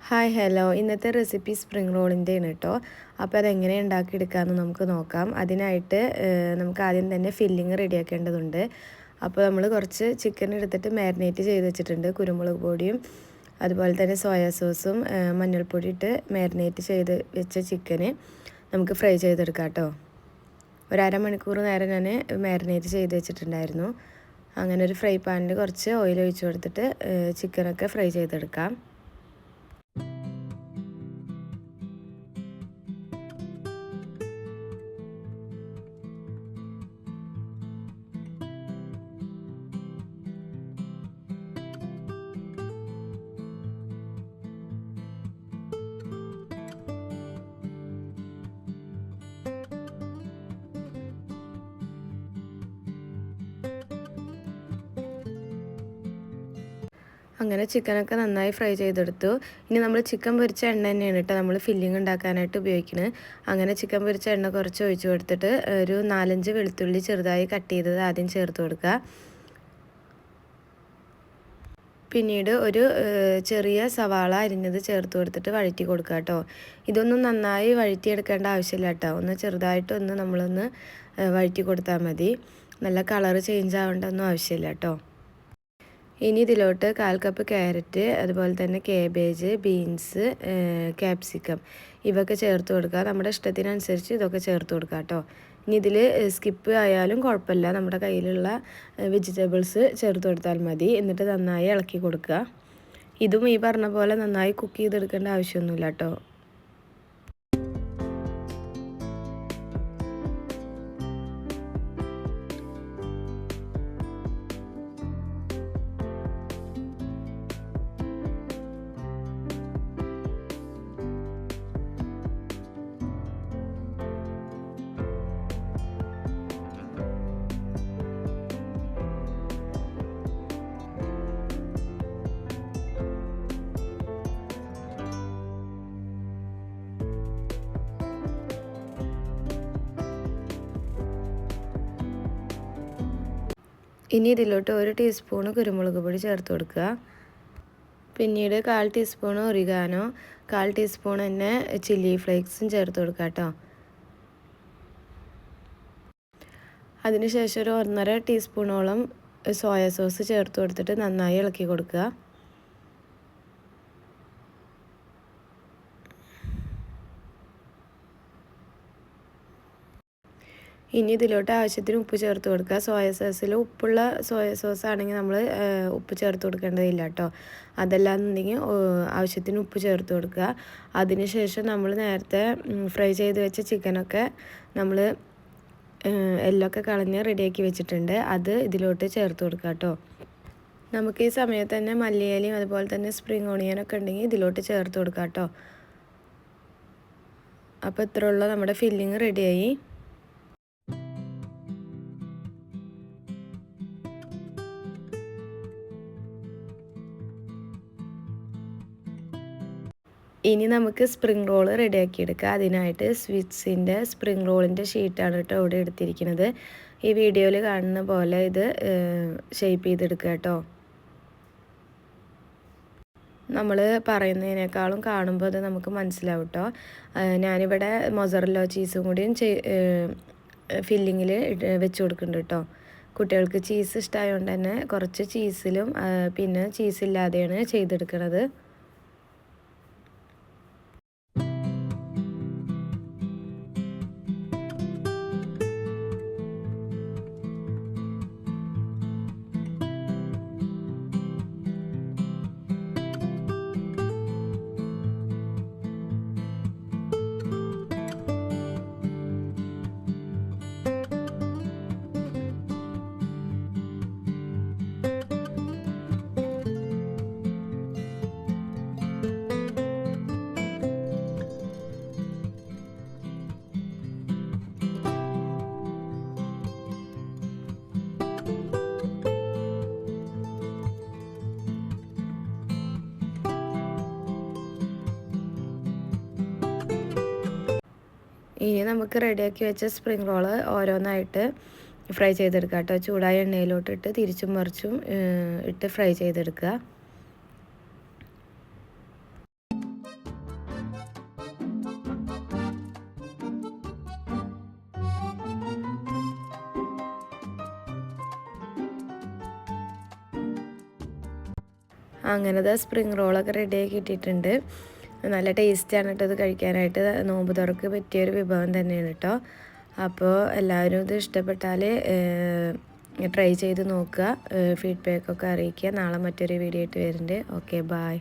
Hi hello, ഇന്നത്തെ recipe spring റോളിൻ്റെയാണ് കേട്ടോ. അപ്പോൾ അതെങ്ങനെ ഉണ്ടാക്കിയെടുക്കാമെന്ന് നമുക്ക് നോക്കാം. അതിനായിട്ട് നമുക്ക് ആദ്യം തന്നെ ഫില്ലിങ് റെഡിയാക്കേണ്ടതുണ്ട്. അപ്പോൾ നമ്മൾ കുറച്ച് ചിക്കൻ എടുത്തിട്ട് മാരിനേറ്റ് ചെയ്ത് വെച്ചിട്ടുണ്ട്. കുരുമുളക് പൊടിയും അതുപോലെ തന്നെ സോയാ സോസും മഞ്ഞൾപ്പൊടി ഇട്ട് മാരിനേറ്റ് ചെയ്ത് വെച്ച ചിക്കന് നമുക്ക് ഫ്രൈ ചെയ്തെടുക്കാം കേട്ടോ. ഒരു അരമണിക്കൂർ നേരം ഞാൻ മാരിനേറ്റ് ചെയ്ത് വെച്ചിട്ടുണ്ടായിരുന്നു. അങ്ങനെ ഒരു ഫ്രൈ പാനിൽ കുറച്ച് ഓയിൽ ഒഴിച്ച് കൊടുത്തിട്ട് ചിക്കനൊക്കെ ഫ്രൈ ചെയ്തെടുക്കാം. അങ്ങനെ ചിക്കനൊക്കെ നന്നായി ഫ്രൈ ചെയ്തെടുത്തു. ഇനി നമ്മൾ ചിക്കൻ പൊരിച്ച എണ്ണ തന്നെയാണ് കേട്ടോ നമ്മൾ ഫില്ലിങ് ഉണ്ടാക്കാനായിട്ട് ഉപയോഗിക്കുന്നത്. അങ്ങനെ ചിക്കൻ പൊരിച്ച എണ്ണ കുറച്ച് ഒഴിച്ച് കൊടുത്തിട്ട് ഒരു 4-5 വെളുത്തുള്ളി ചെറുതായി കട്ട് ചെയ്തത് ആദ്യം ചേർത്ത് കൊടുക്കുക. പിന്നീട് ഒരു ചെറിയ സവാള അരിഞ്ഞത് ചേർത്ത് കൊടുത്തിട്ട് വഴറ്റി കൊടുക്കുക കേട്ടോ. ഇതൊന്നും നന്നായി വഴറ്റിയെടുക്കേണ്ട ആവശ്യമില്ല കേട്ടോ. ഒന്ന് ചെറുതായിട്ടൊന്ന് നമ്മളൊന്ന് വഴറ്റി കൊടുത്താൽ മതി. നല്ല കളറ് ചേഞ്ച് ആവേണ്ടതൊന്നും ആവശ്യമില്ല കേട്ടോ. ഇനി ഇതിലോട്ട് 1/4 കപ്പ് ക്യാരറ്റ്, അതുപോലെ തന്നെ കേബേജ്, ബീൻസ്, ക്യാപ്സിക്കം ഇവയൊക്കെ ചേർത്ത് കൊടുക്കുക. നമ്മുടെ ഇഷ്ടത്തിനനുസരിച്ച് ഇതൊക്കെ ചേർത്ത് കൊടുക്കുക കേട്ടോ. ഇനി ഇതിൽ സ്കിപ്പ് ആയാലും കുഴപ്പമില്ല, നമ്മുടെ കയ്യിലുള്ള വെജിറ്റബിൾസ് ചേർത്ത് കൊടുത്താൽ മതി. എന്നിട്ട് നന്നായി ഇളക്കി കൊടുക്കുക. ഇതും ഈ പറഞ്ഞ പോലെ നന്നായി കുക്ക് ചെയ്തെടുക്കേണ്ട ആവശ്യമൊന്നുമില്ല കേട്ടോ. ഇനി ഇതിലോട്ട് 1 ടീസ്പൂണ് കുരുമുളക് പൊടി ചേർത്ത് കൊടുക്കുക. പിന്നീട് 1/4 ടീസ്പൂണ് ഒറിഗാനോ, 1/4 ടീസ്പൂൺ തന്നെ ചില്ലി ഫ്ലേക്സും ചേർത്ത് കൊടുക്കുക കേട്ടോ. അതിനുശേഷം ഒരു 1.5 ടീസ്പൂണോളം സോയ സോസ് ചേർത്ത് കൊടുത്തിട്ട് നന്നായി ഇളക്കി കൊടുക്കുക. ഇനി ഇതിലോട്ട് ആവശ്യത്തിന് ഉപ്പ് ചേർത്ത് കൊടുക്കുക. സോയ സോസിൽ ഉപ്പുള്ള സോയ സോസ് ആണെങ്കിൽ നമ്മൾ ഉപ്പ് ചേർത്ത് കൊടുക്കേണ്ടതില്ല കേട്ടോ. അതല്ലാന്നുണ്ടെങ്കിൽ ആവശ്യത്തിന് ഉപ്പ് ചേർത്ത് കൊടുക്കുക. അതിനുശേഷം നമ്മൾ നേരത്തെ ഫ്രൈ ചെയ്ത് വെച്ച ചിക്കനൊക്കെ നമ്മൾ എല്ലൊക്കെ കളഞ്ഞ് റെഡിയാക്കി വെച്ചിട്ടുണ്ട്. അത് ഇതിലോട്ട് ചേർത്ത് കൊടുക്കുക കേട്ടോ. നമുക്ക് ഈ സമയത്ത് തന്നെ മല്ലിയിലയും അതുപോലെ തന്നെ സ്പ്രിംഗ് ഓണിയനൊക്കെ ഉണ്ടെങ്കിൽ ഇതിലോട്ട് ചേർത്ത് കൊടുക്കുക കേട്ടോ. അപ്പോൾ ഇത്രയുള്ള നമ്മുടെ ഫില്ലിങ് റെഡിയായി. ഇനി നമുക്ക് സ്പ്രിംഗ് റോൾ റെഡിയാക്കി എടുക്കാം. അതിനായിട്ട് സ്വീറ്റ്സിൻ്റെ സ്പ്രിംഗ് റോളിൻ്റെ ഷീറ്റാണ് കേട്ടോ ഇവിടെ എടുത്തിരിക്കുന്നത്. ഈ വീഡിയോയിൽ കാണുന്ന പോലെ ഇത് ഷേപ്പ് ചെയ്തെടുക്കുക കേട്ടോ. നമ്മൾ പറയുന്നതിനേക്കാളും കാണുമ്പോൾ അത് നമുക്ക് മനസ്സിലാവും കേട്ടോ. ഞാനിവിടെ മൊസറല്ല ചീസും കൂടിയും ഫില്ലിങ്ങിൽ വെച്ച് കൊടുക്കുന്നുണ്ട് കേട്ടോ. കുട്ടികൾക്ക് ചീസ് ഇഷ്ടമായതുകൊണ്ട് തന്നെ കുറച്ച് ചീസിലും പിന്നെ ചീസില്ലാതെയാണ് ചെയ്തെടുക്കുന്നത്. ഇനി നമുക്ക് റെഡിയാക്കി വെച്ച സ്പ്രിംഗ് റോള് ഓരോന്നായിട്ട് ഫ്രൈ ചെയ്തെടുക്കുക കേട്ടോ. ചൂടായ എണ്ണയിലോട്ടിട്ട് തിരിച്ചും മറിച്ചും ഇട്ട് ഫ്രൈ ചെയ്തെടുക്കുക. അങ്ങനത്തെ സ്പ്രിങ് റോളൊക്കെ റെഡിയാക്കി ഇട്ടിട്ടുണ്ട്. നല്ല ടേസ്റ്റാണ് കേട്ടോ ഇത് കഴിക്കാനായിട്ട്. നോമ്പ് തുറക്ക് പറ്റിയൊരു വിഭവം തന്നെയാണ് കേട്ടോ. അപ്പോൾ എല്ലാവരും ഇത് ഇഷ്ടപ്പെട്ടാൽ ട്രൈ ചെയ്ത് നോക്കുക, ഫീഡ്ബാക്കൊക്കെ അറിയിക്കുക. നാളെ മറ്റൊരു വീഡിയോ ആയിട്ട് വരുന്നുണ്ട്. Okay, bye.